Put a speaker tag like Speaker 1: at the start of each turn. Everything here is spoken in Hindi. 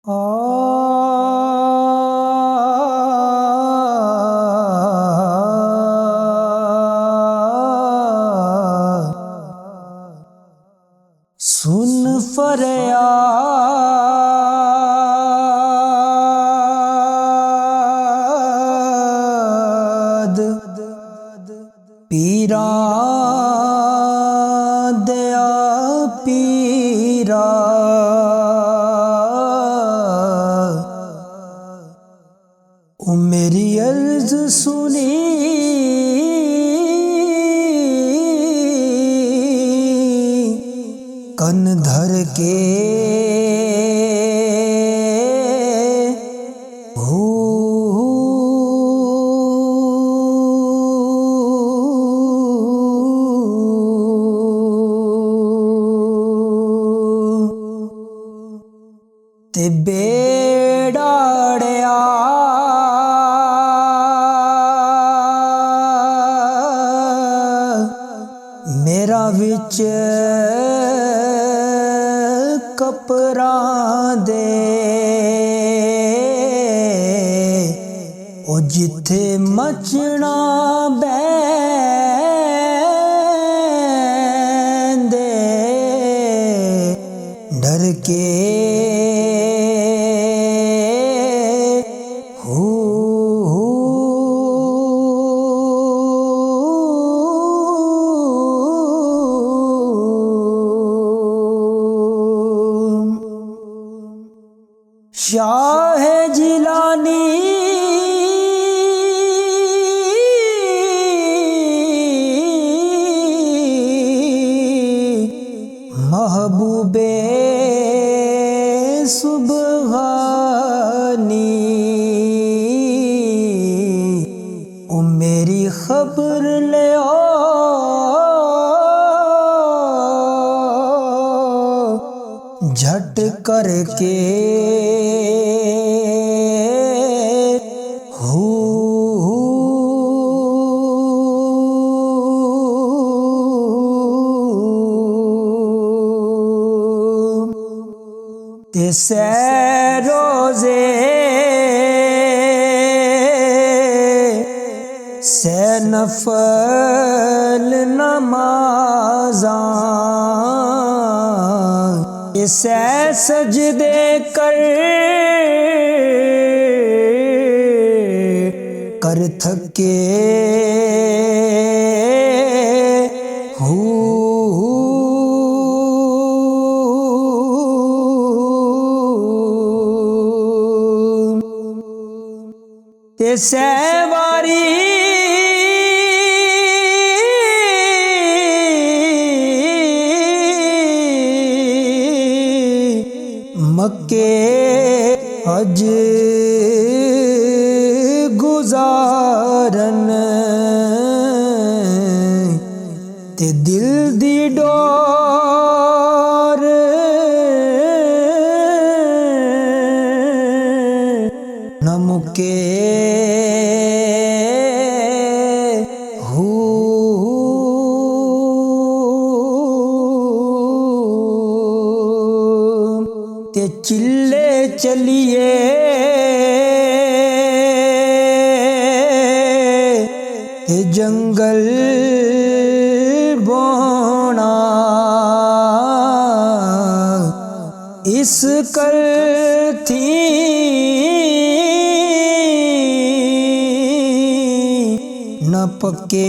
Speaker 1: सुन फरियाद पीरा दया पीरा, ओ मेरी अर्ज सुनी कन धर के हो ते बेड़ाड़िया मेरा विच कपरां दे, ओ जिथे मचना बैंदे डर के शाह जिलानी महबूबे सुबहानी, ओ मेरी खबर ले झट करके ते रोजे से नफल नमाज़ां से सजदे कर थके ते सहवारी मक्के हज गुजारन ते दिल दी डोर न मुके ते चिल्ले चलिए ते जंगल बोना इस कर थी न पके